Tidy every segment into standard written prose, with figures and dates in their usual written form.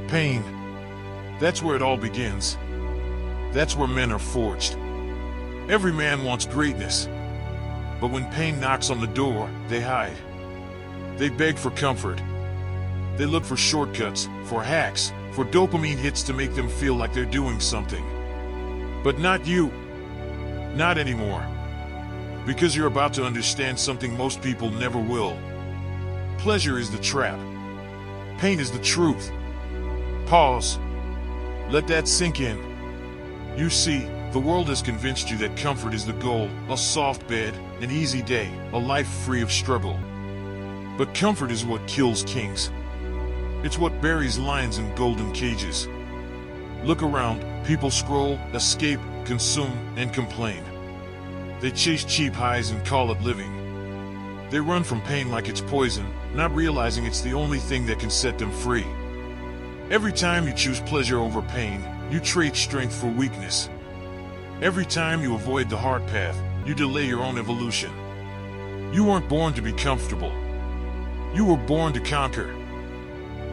Pain. That's where it all begins. That's where men are forged. Every man wants greatness. But when pain knocks on the door, they hide. They beg for comfort. They look for shortcuts, for hacks, for dopamine hits to make them feel like they're doing something. But not you. Not anymore. Because you're about to understand something most people never will. Pleasure is the trap. Pain is the truth. Pause. Let that sink in. You see, the world has convinced you that comfort is the goal, a soft bed, an easy day, a life free of struggle. But comfort is what kills kings. It's what buries lions in golden cages. Look around, people scroll, escape, consume, and complain. They chase cheap highs and call it living. They run from pain like it's poison, not realizing it's the only thing that can set them free. Every time you choose pleasure over pain, you trade strength for weakness. Every time you avoid the hard path, you delay your own evolution. You weren't born to be comfortable. You were born to conquer.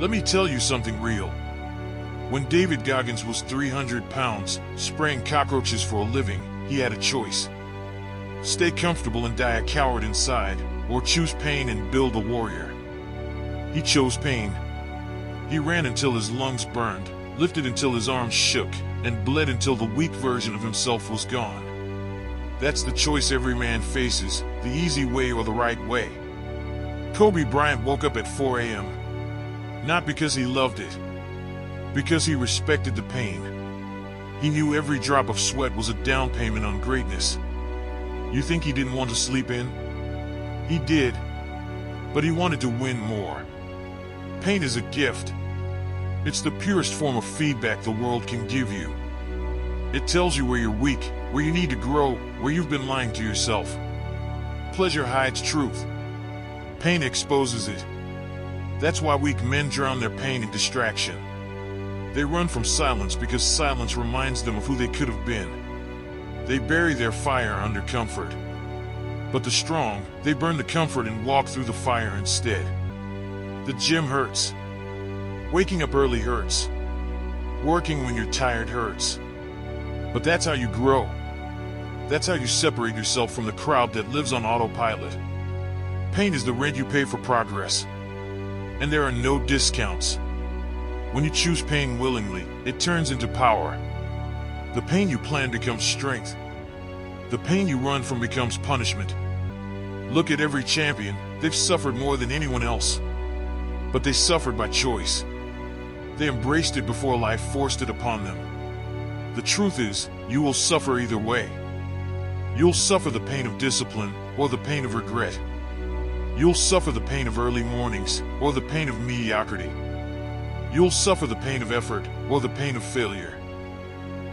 Let me tell you something real. When David Goggins was 300 pounds, spraying cockroaches for a living, he had a choice. Stay comfortable and die a coward inside, or choose pain and build a warrior. He chose pain. He ran until his lungs burned, lifted until his arms shook, and bled until the weak version of himself was gone. That's the choice every man faces, the easy way or the right way. Kobe Bryant woke up at 4 a.m. Not because he loved it, because he respected the pain. He knew every drop of sweat was a down payment on greatness. You think he didn't want to sleep in? He did, but he wanted to win more. Pain is a gift. It's the purest form of feedback the world can give you. It tells you where you're weak, where you need to grow, where you've been lying to yourself. Pleasure hides truth. Pain exposes it. That's why weak men drown their pain in distraction. They run from silence because silence reminds them of who they could have been. They bury their fire under comfort. But the strong, they burn the comfort and walk through the fire instead. The gym hurts. Waking up early hurts. Working when you're tired hurts. But that's how you grow. That's how you separate yourself from the crowd that lives on autopilot. Pain is the rent you pay for progress. And there are no discounts. When you choose pain willingly, it turns into power. The pain you plan becomes strength. The pain you run from becomes punishment. Look at every champion, they've suffered more than anyone else. But they suffered by choice. They embraced it before life forced it upon them. The truth is, you will suffer either way. You'll suffer the pain of discipline or the pain of regret. You'll suffer the pain of early mornings or the pain of mediocrity. You'll suffer the pain of effort or the pain of failure.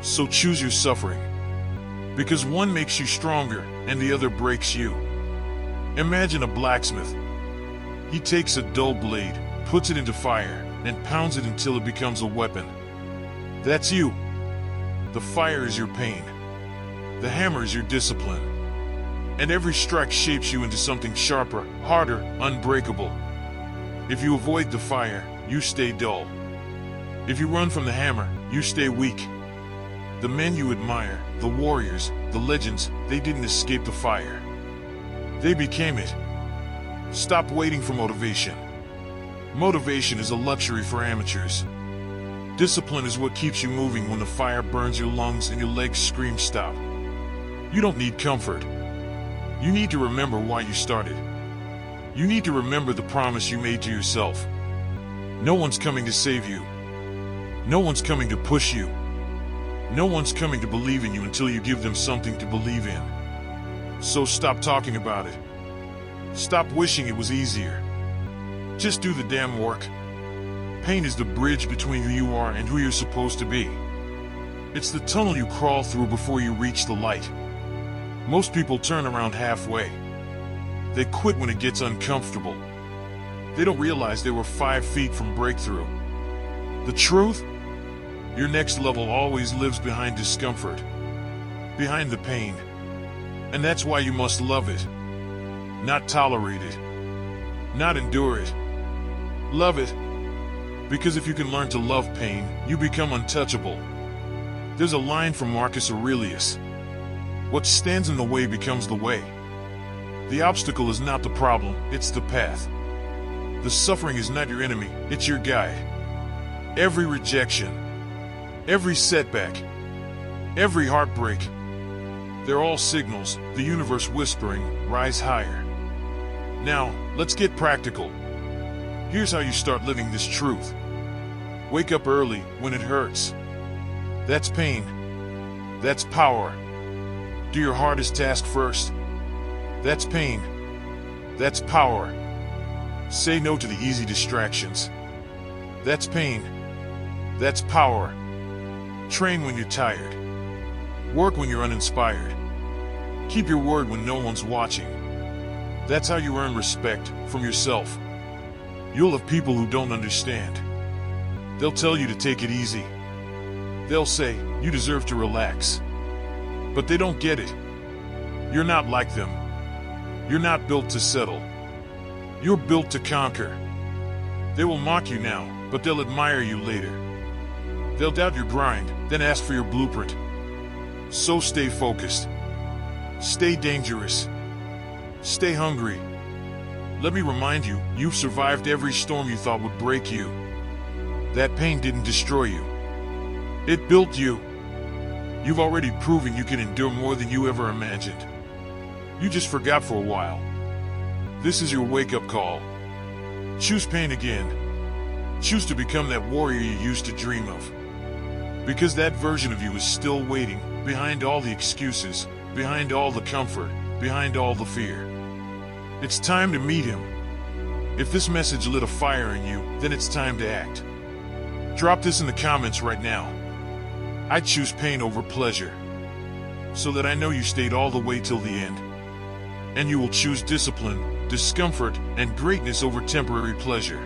So choose your suffering. Because one makes you stronger and the other breaks you. Imagine a blacksmith. He takes a dull blade, puts it into fire, and pounds it until it becomes a weapon. That's you. The fire is your pain. The hammer is your discipline. And every strike shapes you into something sharper, harder, unbreakable. If you avoid the fire, you stay dull. If you run from the hammer, you stay weak. The men you admire, the warriors, the legends, they didn't escape the fire. They became it. Stop waiting for motivation. Motivation is a luxury for amateurs. Discipline is what keeps you moving when the fire burns your lungs and your legs scream stop. You don't need comfort. You need to remember why you started. You need to remember the promise you made to yourself. No one's coming to save you. No one's coming to push you. No one's coming to believe in you until you give them something to believe in. So stop talking about it. Stop wishing it was easier. Just do the damn work. Pain is the bridge between who you are and who you're supposed to be. It's the tunnel you crawl through before you reach the light. Most people turn around halfway. They quit when it gets uncomfortable. They don't realize they were 5 feet from breakthrough. The truth? Your next level always lives behind discomfort, behind the pain. And that's why you must love it. Not tolerate it. Not endure it. Love it. Because if you can learn to love pain, you become untouchable. There's a line from Marcus Aurelius. What stands in the way becomes the way. The obstacle is not the problem, it's the path. The suffering is not your enemy, it's your guide. Every rejection, every setback, every heartbreak, they're all signals, the universe whispering, rise higher. Now, let's get practical. Here's how you start living this truth. Wake up early when it hurts. That's pain. That's power. Do your hardest task first. That's pain. That's power. Say no to the easy distractions. That's pain. That's power. Train when you're tired. Work when you're uninspired. Keep your word when no one's watching. That's how you earn respect from yourself. You'll have people who don't understand. They'll tell you to take it easy. They'll say, you deserve to relax. But they don't get it. You're not like them. You're not built to settle. You're built to conquer. They will mock you now, but they'll admire you later. They'll doubt your grind, then ask for your blueprint. So stay focused. Stay dangerous. Stay hungry. Let me remind you, you've survived every storm you thought would break you. That pain didn't destroy you. It built you. You've already proven you can endure more than you ever imagined. You just forgot for a while. This is your wake-up call. Choose pain again. Choose to become that warrior you used to dream of. Because that version of you is still waiting, behind all the excuses, behind all the comfort, behind all the fear. It's time to meet him. If this message lit a fire in you, then it's time to act. Drop this in the comments right now. I choose pain over pleasure. So that I know you stayed all the way till the end. And you will choose discipline, discomfort, and greatness over temporary pleasure.